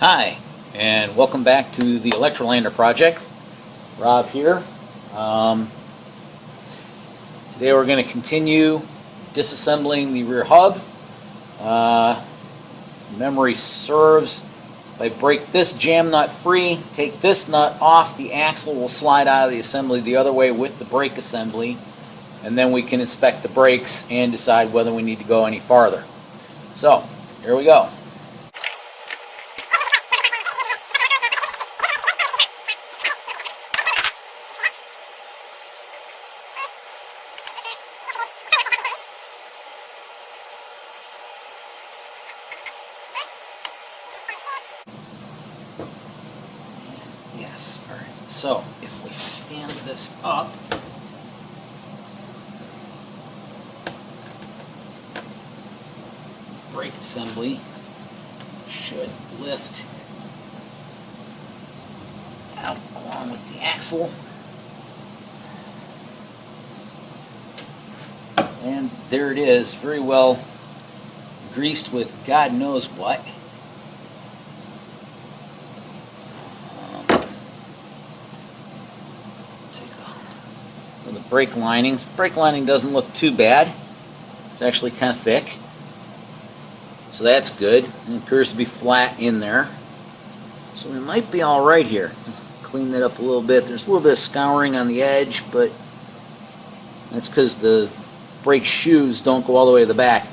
Hi, and welcome back to the Electrolander project. Rob here. Today we're going to continue disassembling the rear hub. Memory serves, if I break this jam nut free, take this nut off, the axle will slide out of the assembly the other way with the brake assembly, and then we can inspect the brakes and decide whether we need to go any farther. So, here we go. Yes, all right. So if we stand this up, brake assembly should lift out along with the axle. And there it is, very well greased with God knows what. The brake linings. The brake lining doesn't look too bad. It's actually kind of thick. So that's good. It appears to be flat in there. So we might be alright here. Just clean that up a little bit. There's a little bit of scouring on the edge, but that's because the brake shoes don't go all the way to the back.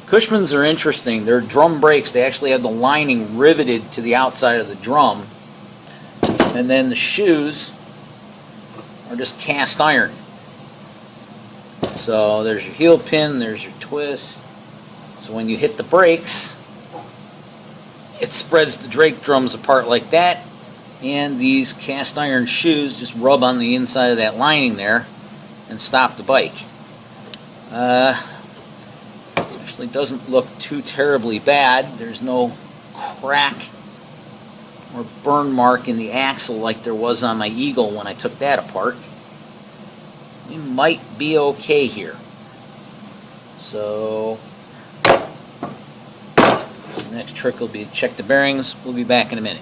Cushmans are interesting. They're drum brakes. They actually have the lining riveted to the outside of the drum. And then the shoes are just cast iron. So there's your heel pin, there's your twist. So when you hit the brakes, it spreads the brake drums apart like that, and these cast iron shoes just rub on the inside of that lining there and stop the bike. Actually doesn't look too terribly bad. There's no crack or burn mark in the axle like there was on my Eagle when I took that apart. We might be okay here. So the next trick will be to check the bearings. We'll be back in a minute.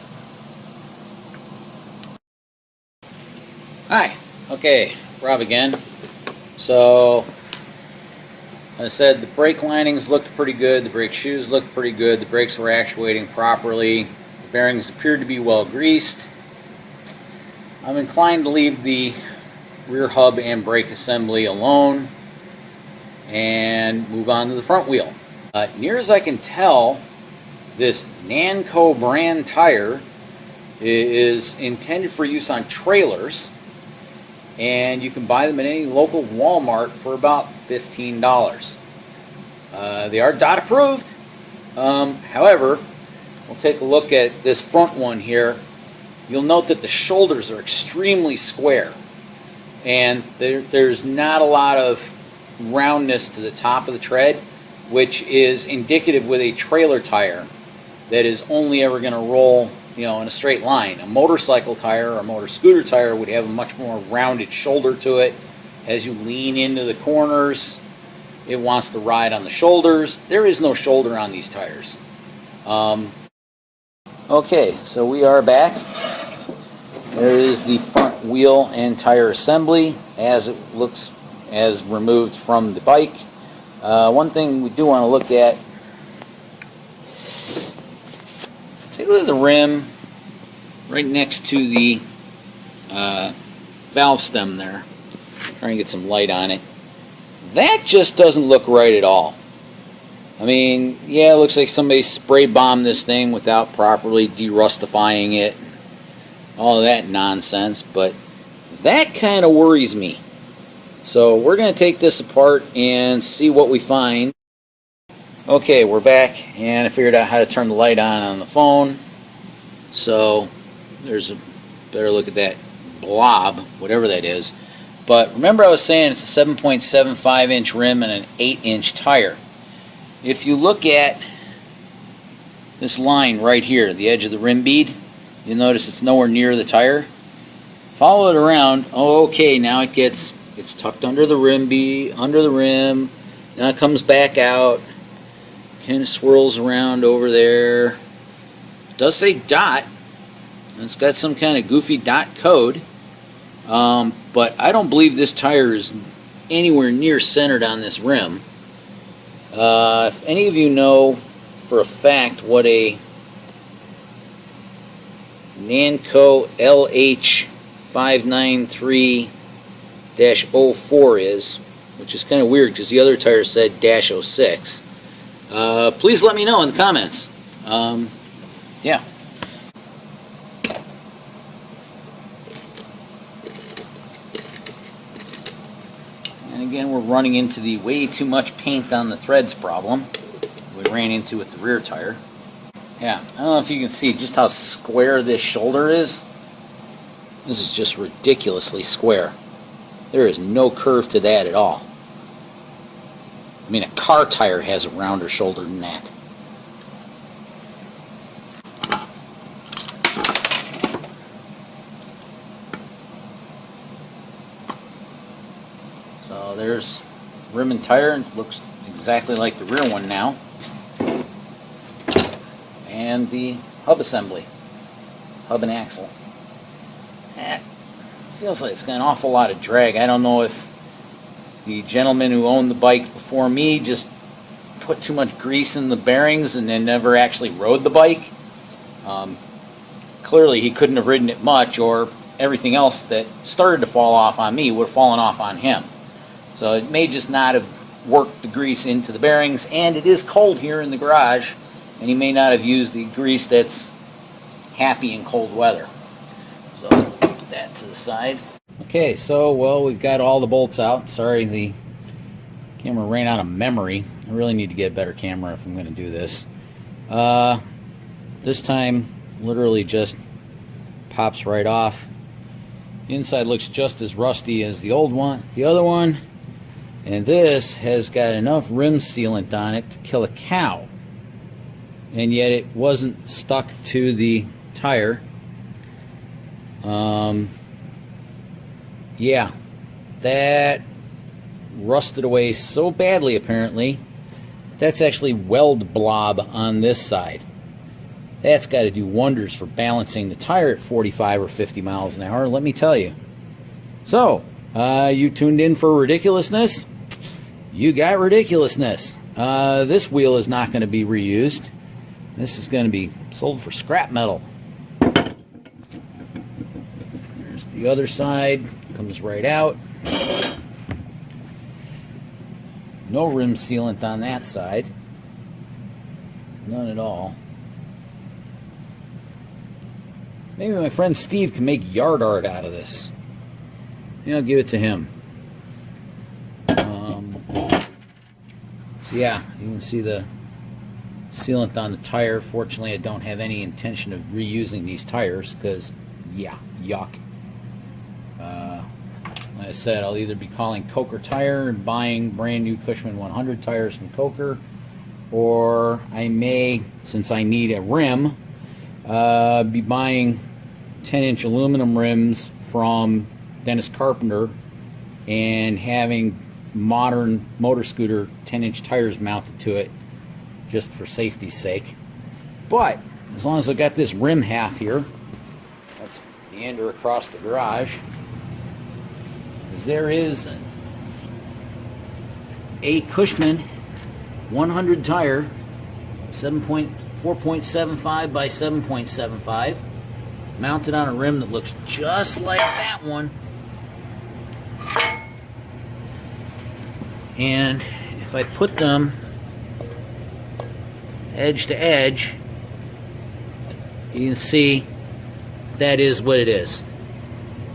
Hi. Okay, Rob again. So as I said, the brake linings looked pretty good. The brake shoes looked pretty good. The brakes were actuating properly. The bearings appeared to be well greased. I'm inclined to leave the rear hub and brake assembly alone and move on to the front wheel. Near as I can tell, this Nanco brand tire is intended for use on trailers, and you can buy them at any local Walmart for about $15. They are DOT approved. However, we'll take a look at this front one here. You'll note that the shoulders are extremely square, and there's not a lot of roundness to the top of the tread, which is indicative with a trailer tire that is only ever going to roll, in a straight line. A motorcycle tire or a motor scooter tire would have a much more rounded shoulder to it. As you lean into the corners, it wants to ride on the shoulders. There is no shoulder on these tires. Okay, so we are back. There is the front wheel and tire assembly as it looks as removed from the bike. One thing we do want to look at, take a look at the rim right next to the valve stem there. Try and get some light on it. That just doesn't look right at all. I mean, yeah, it looks like somebody spray bombed this thing without properly derustifying it. All of that nonsense, but that kind of worries me. So we're going to take this apart and see what we find. Okay, we're back, and I figured out how to turn the light on the phone. So there's a better look at that blob, whatever that is. But remember I was saying it's a 7.75 inch rim and an 8 inch tire. If you look at this line right here, the edge of the rim bead, you'll notice it's nowhere near the tire. Follow it around. Oh, okay, now it's tucked under the rim under the rim. Now it comes back out, kind of swirls around over there, does say dot. It's got some kind of goofy dot code. But I don't believe this tire is anywhere near centered on this rim. If any of you know for a fact what a Nanco LH593-04 is, which is kind of weird because the other tire said -06, please let me know in the comments. Yeah. And again, we're running into the way too much paint on the threads problem we ran into with the rear tire. Yeah, I don't know if you can see just how square this shoulder is. This is just ridiculously square. There is no curve to that at all. I mean, a car tire has a rounder shoulder than that. So there's rim and tire, and looks exactly like the rear one now. And the hub assembly, hub and axle. Feels like it's got an awful lot of drag. I don't know if the gentleman who owned the bike before me just put too much grease in the bearings and then never actually rode the bike. Clearly he couldn't have ridden it much, or everything else that started to fall off on me would have fallen off on him. So it may just not have worked the grease into the bearings, and it is cold here in the garage, and he may not have used the grease that's happy in cold weather. So put that to the side. Okay, so well, we've got all the bolts out. Sorry, the camera ran out of memory. I really need to get a better camera if I'm going to do this. This time, literally just pops right off. The inside looks just as rusty as the old one, the other one, and this has got enough rim sealant on it to kill a cow, and yet it wasn't stuck to the tire. Yeah, that rusted away so badly apparently. That's actually weld blob on this side. That's got to do wonders for balancing the tire at 45 or 50 miles an hour, let me tell you. So, you tuned in for ridiculousness? You got ridiculousness. This wheel is not going to be reused. This is going to be sold for scrap metal. There's the other side. Comes right out. No rim sealant on that side. None at all. Maybe my friend Steve can make yard art out of this. Maybe I'll give it to him. So yeah, you can see the sealant on the tire. Fortunately, I don't have any intention of reusing these tires because, yeah, yuck. Like I said, I'll either be calling Coker Tire and buying brand new Cushman 100 tires from Coker, or I may, since I need a rim, be buying 10-inch aluminum rims from Dennis Carpenter and having modern motor scooter 10-inch tires mounted to it just for safety's sake. But as long as I got this rim half here, let's meander across the garage, because there is a Cushman 100 tire, 4.75 by 7.75, mounted on a rim that looks just like that one. And if I put them edge to edge, you can see that is what it is.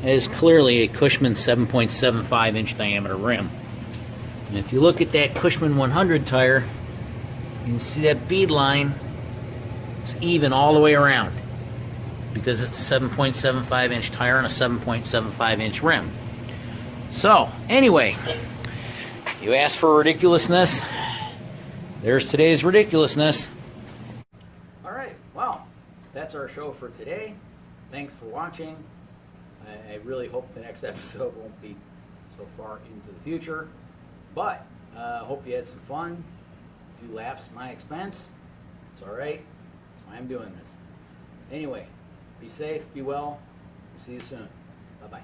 It is clearly a Cushman 7.75 inch diameter rim. And if you look at that Cushman 100 tire, you can see that bead line is even all the way around because it's a 7.75 inch tire and a 7.75 inch rim. So, anyway, you asked for ridiculousness. There's today's ridiculousness. Alright, well, that's our show for today. Thanks for watching. I really hope the next episode won't be so far into the future. But, hope you had some fun. A few laughs at my expense. It's alright. That's why I'm doing this. Anyway, be safe, be well. See you soon. Bye-bye.